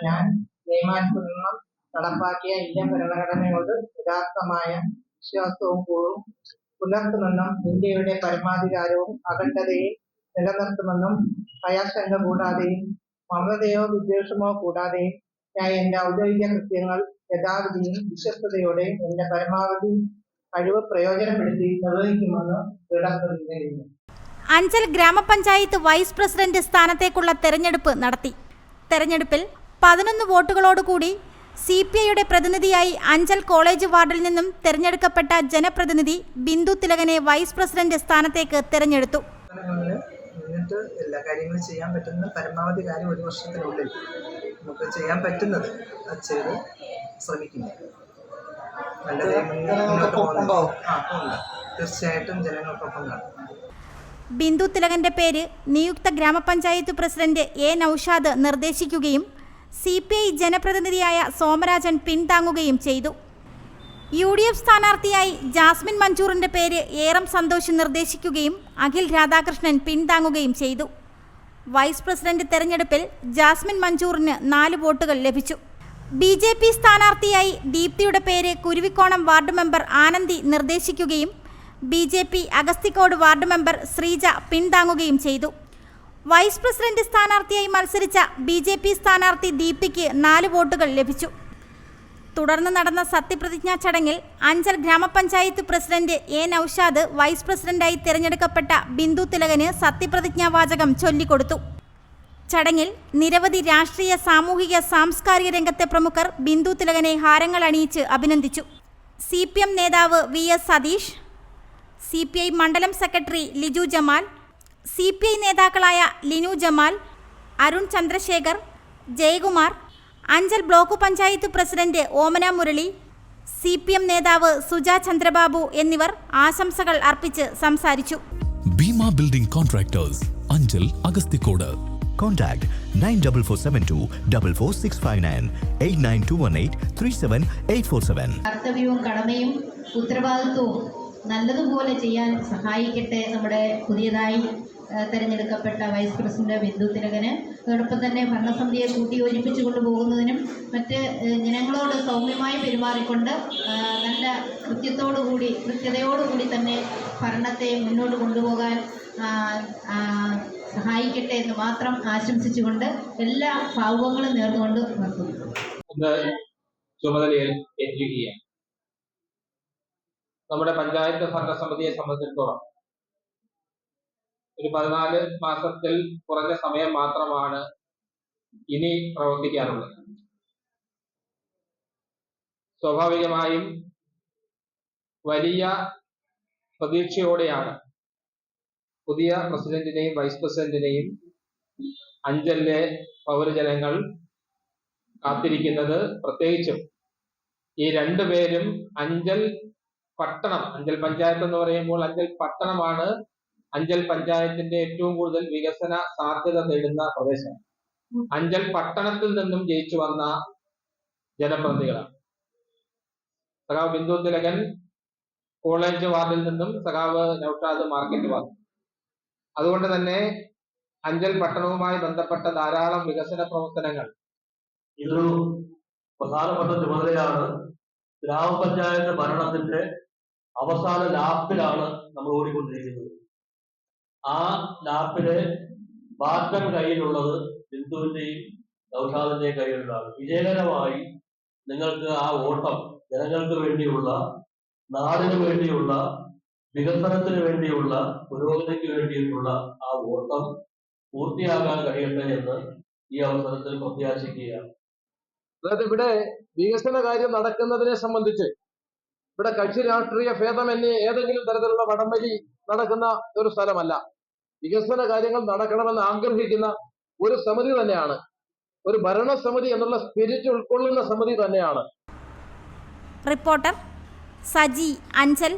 ഞാൻ നിയമാനുസരണം നടപ്പാക്കിയ ഇന്ത്യൻ ഭരണഘടനയോട് യഥാർത്ഥമായ വിശ്വാസവും പുലർത്തുമെന്നും ഇന്ത്യയുടെ പരമാധികാരവും അഖണ്ഡതയും നിലനിർത്തുമെന്നും ഭയാശങ്ക കൂടാതെയും മമതയോ വിദ്വേഷമോ കൂടാതെയും ഞാൻ എന്റെ ഔദ്യോഗിക കൃത്യങ്ങൾ യഥാവിധിയും വിശ്വസ്തയോടെയും എന്റെ പരമാവധി കഴിവ് പ്രയോജനപ്പെടുത്തി നിർവഹിക്കുമെന്ന് ദൃഢപ്രതിജ്ഞ ചെയ്യുന്നു. അഞ്ചൽ ഗ്രാമപഞ്ചായത്ത് വൈസ് പ്രസിഡന്റ് സ്ഥാനത്തേക്കുള്ള തെരഞ്ഞെടുപ്പ് നടത്തി. തെരഞ്ഞെടുപ്പിൽ 11 വോട്ടുകളോടുകൂടി CPIയുടെ പ്രതിനിധിയായി അഞ്ചൽ കോളേജ് വാർഡിൽ നിന്നും തെരഞ്ഞെടുക്കപ്പെട്ട ജനപ്രതിനിധി ബിന്ദു തിലകനെ വൈസ് പ്രസിഡന്റ് സ്ഥാനത്തേക്ക് തെരഞ്ഞെടുത്തു. എല്ലാ കാര്യങ്ങളും ചെയ്യാൻ പറ്റുന്ന പരമാവധി കാര്യം 1 വർഷത്തിനുള്ളിൽ നമുക്ക് ചെയ്യാൻ പറ്റുന്നത് അത് ചെയ്ത് ശ്രമിക്കുന്നു. തീർച്ചയായിട്ടും ജനങ്ങൾക്കൊപ്പം കാണും. ബിന്ദു തിലകന്റെ പേര് നിയുക്ത ഗ്രാമപഞ്ചായത്ത് പ്രസിഡന്റ് A. നൌഷാദ് നിർദ്ദേശിക്കുകയും CPI ജനപ്രതിനിധിയായ സോമരാജൻ പിന്താങ്ങുകയും ചെയ്തു. UDF സ്ഥാനാർത്ഥിയായി ജാസ്മിൻ മഞ്ചൂറിന്റെ പേര് ഏറം സന്തോഷ് നിർദ്ദേശിക്കുകയും അഖിൽ രാധാകൃഷ്ണൻ പിന്താങ്ങുകയും ചെയ്തു. വൈസ് പ്രസിഡന്റ് തെരഞ്ഞെടുപ്പിൽ ജാസ്മിൻ മഞ്ചൂറിന് 4 വോട്ടുകൾ ലഭിച്ചു. BJP സ്ഥാനാർത്ഥിയായി ദീപ്തിയുടെ പേര് കുരുവിക്കോണം വാർഡ് മെമ്പർ ആനന്ദി നിർദ്ദേശിക്കുകയും BJP Agasthikode ward member Sreeja പിന്താങ്ങുകയും ചെയ്തു. വൈസ് പ്രസിഡന്റ് സ്ഥാനാർത്ഥിയായി മത്സരിച്ച BJP സ്ഥാനാർത്ഥി ദീപ്തിക്ക് 4 വോട്ടുകൾ ലഭിച്ചു. തുടർന്ന് നടന്ന സത്യപ്രതിജ്ഞാ ചടങ്ങിൽ അഞ്ചൽ ഗ്രാമപഞ്ചായത്ത് പ്രസിഡന്റ് A. നൌഷാദ് വൈസ് പ്രസിഡന്റായി തിരഞ്ഞെടുക്കപ്പെട്ട ബിന്ദു തിലകന് സത്യപ്രതിജ്ഞാ വാചകം ചൊല്ലിക്കൊടുത്തു. ചടങ്ങിൽ നിരവധി രാഷ്ട്രീയ, സാമൂഹിക, സാംസ്കാരിക രംഗത്തെ പ്രമുഖർ ബിന്ദു തിലകനെ ഹാരങ്ങൾ അണിയിച്ച് അഭിനന്ദിച്ചു. CPM നേതാവ് VS സതീഷ്, CPI മണ്ഡലം സെക്രട്ടറി ലിജു ജമാൽ, CPI നേതാക്കളായ Linu Jamal, Arun Chandrasekhar, Jayakumar, Anchal block panchayat president Omana Murali, CPM നേതാവ് സുജ ചന്ദ്രബാബു എന്നിവർ ആശംസകൾ അർപ്പിച്ച് സംസാരിച്ചു. Bhima building contractors, Anchal, Agasthikode. Contact 94472 44659 89218 37847. കർത്തവ്യവും കടമയും ഉത്തരവാദിത്വവും നല്ലതുപോലെ ചെയ്യാൻ സഹായിക്കട്ടെ നമ്മുടെ പുതിയതായി തിരഞ്ഞെടുക്കപ്പെട്ട വൈസ് പ്രസിഡന്റ് ബിന്ദു തിലകന്. അതോടൊപ്പം തന്നെ ഭരണസമിതിയെ കൂട്ടിയോജിപ്പിച്ചു കൊണ്ടുപോകുന്നതിനും മറ്റ് ജനങ്ങളോട് സൗമ്യമായി പെരുമാറിക്കൊണ്ട് നല്ല കൃത്യതയോടുകൂടി തന്നെ ഭരണത്തെ മുന്നോട്ട് കൊണ്ടുപോകാൻ സഹായിക്കട്ടെ എന്ന് മാത്രം ആശംസിച്ചുകൊണ്ട് എല്ലാ ഭാവുകങ്ങളും നേർന്നുകൊണ്ട് നിർത്തുന്നു. ചുമതലയിൽ ഏൽപ്പിക്കുകയാണ്. നമ്മുടെ പഞ്ചായത്ത് ഭരണസമിതിയെ സംബന്ധിച്ചിടത്തോളം ഒരു 14 മാസത്തിൽ കുറഞ്ഞ സമയം മാത്രമാണ് ഇനി പ്രവർത്തിക്കാനുള്ളത്. സ്വാഭാവികമായും വലിയ പ്രതീക്ഷയോടെയാണ് പുതിയ പ്രസിഡന്റിനെയും വൈസ് പ്രസിഡന്റിനെയും അഞ്ചലിലെ പൗരജനങ്ങൾ കാത്തിരിക്കുന്നത്. പ്രത്യേകിച്ചും ഈ 2 പേരും അഞ്ചൽ പഞ്ചായത്ത് എന്ന് പറയുമ്പോൾ അഞ്ചൽ പട്ടണമാണ് അഞ്ചൽ പഞ്ചായത്തിന്റെ ഏറ്റവും കൂടുതൽ വികസന സാധ്യത നേടുന്ന പ്രദേശം. അഞ്ചൽ പട്ടണത്തിൽ നിന്നും ജയിച്ചു വന്ന ജനപ്രതിനിധികളാണ്. സഖാവ് ബിന്ദു തിലകൻ കോളേജ് വാർഡിൽ നിന്നും, സഖാവ് നൌഷാദ് മാർക്കറ്റ് വാർഡ്. അതുകൊണ്ട് തന്നെ അഞ്ചൽ പട്ടണവുമായി ബന്ധപ്പെട്ട ധാരാളം വികസന പ്രവർത്തനങ്ങൾ ഇതൊരു പ്രധാനപ്പെട്ട ചുമതലയാണ്. ഗ്രാമപഞ്ചായത്ത് ഭരണത്തിന്റെ അവസാന ലാപ്പിലാണ് നമ്മൾ ഓടിക്കൊണ്ടിരിക്കുന്നത്. ആ ലാപ്പിലെ ബാറ്റം കയ്യിലുള്ളത് ബിന്ദുവിന്റെയും നൌഷാദിന്റെയും കയ്യിലുള്ളതാണ്. വിജയകരമായി നിങ്ങൾക്ക് ആ ഓട്ടം ജനങ്ങൾക്ക് വേണ്ടിയുള്ള, നാടിന് വേണ്ടിയുള്ള, വികസനത്തിന് വേണ്ടിയുള്ള, പുരോഗതിക്ക് വേണ്ടിയിട്ടുള്ള ആ ഓട്ടം പൂർത്തിയാക്കാൻ കഴിയട്ടെ എന്ന് ഈ അവസരത്തിൽ പ്രത്യാശിക്കുകയാണ്. അതായത് ഇവിടെ വികസന കാര്യം നടക്കുന്നതിനെ സംബന്ധിച്ച് ഇവിടെ കക്ഷി രാഷ്ട്രീയ ഭേദമന്യേ ഏതെങ്കിലും തരത്തിലുള്ള വടംവലി നടക്കുന്ന ഒരു സ്ഥലമല്ല. വികസന കാര്യങ്ങൾ നടക്കണമെന്ന് ആഗ്രഹിക്കുന്ന ഒരു സമിതി തന്നെയാണ്. ഒരു ഭരണസമിതി എന്നുള്ള സ്പിരിറ്റ് ഉൾക്കൊള്ളുന്ന സമിതി തന്നെയാണ്. റിപ്പോർട്ടർ സജി, അഞ്ചൽ.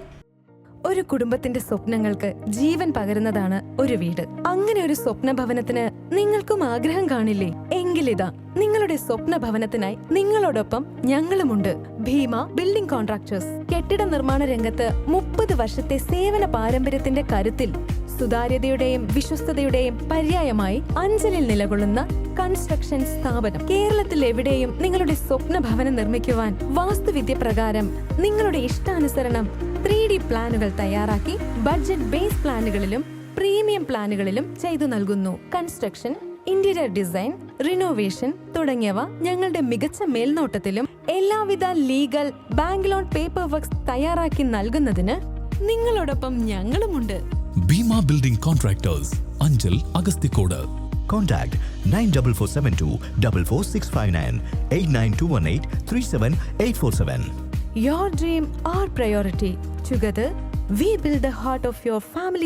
ഒരു കുടുംബത്തിന്റെ സ്വപ്നങ്ങൾക്ക് ജീവൻ പകരുന്നതാണ് ഒരു വീട്. അങ്ങനെ ഒരു സ്വപ്ന ഭവനത്തിന് നിങ്ങൾക്കും ആഗ്രഹം കാണില്ലേ? എങ്കിലിതാ നിങ്ങളുടെ സ്വപ്ന ഭവനത്തിനായി നിങ്ങളോടൊപ്പം ഞങ്ങളുമുണ്ട്. Bhima building contractors. കെട്ടിട നിർമ്മാണ രംഗത്ത് 30 വർഷത്തെ സേവന പാരമ്പര്യത്തിന്റെ കരുത്തിൽ സുതാര്യതയുടെയും വിശ്വസ്തതയുടെയും പര്യായമായി അഞ്ചലിൽ നിലകൊള്ളുന്ന കൺസ്ട്രക്ഷൻ സ്ഥാപനം. കേരളത്തിൽ എവിടെയും നിങ്ങളുടെ സ്വപ്ന ഭവനം നിർമ്മിക്കുവാൻ വാസ്തുവിദ്യ പ്രകാരം നിങ്ങളുടെ ഇഷ്ടാനുസരണം 3D പ്ലാനുകൾ തയ്യാറാക്കി ബഡ്ജറ്റ് ബേസ് പ്ലാനുകളിലും പ്രീമിയം പ്ലാനുകളിലും ചെയ്തു നൽകുന്നു. കൺസ്ട്രക്ഷൻ, ഇന്റീരിയർ ഡിസൈൻ, റിനോവേഷൻ തുടങ്ങിയവ ഞങ്ങളുടെ മികച്ച മേൽനോട്ടത്തിലും എല്ലാവിധ legal bank loan paper works തയ്യാറാക്കി നൽകുന്നതിന് നിങ്ങളോടൊപ്പം ഞങ്ങളുമുണ്ട്. Bhima building contractors, Anchal, Agasthikode. Contact 94472 44659 89218 37847. Your dream, our priority. Together, we build the heart of your family.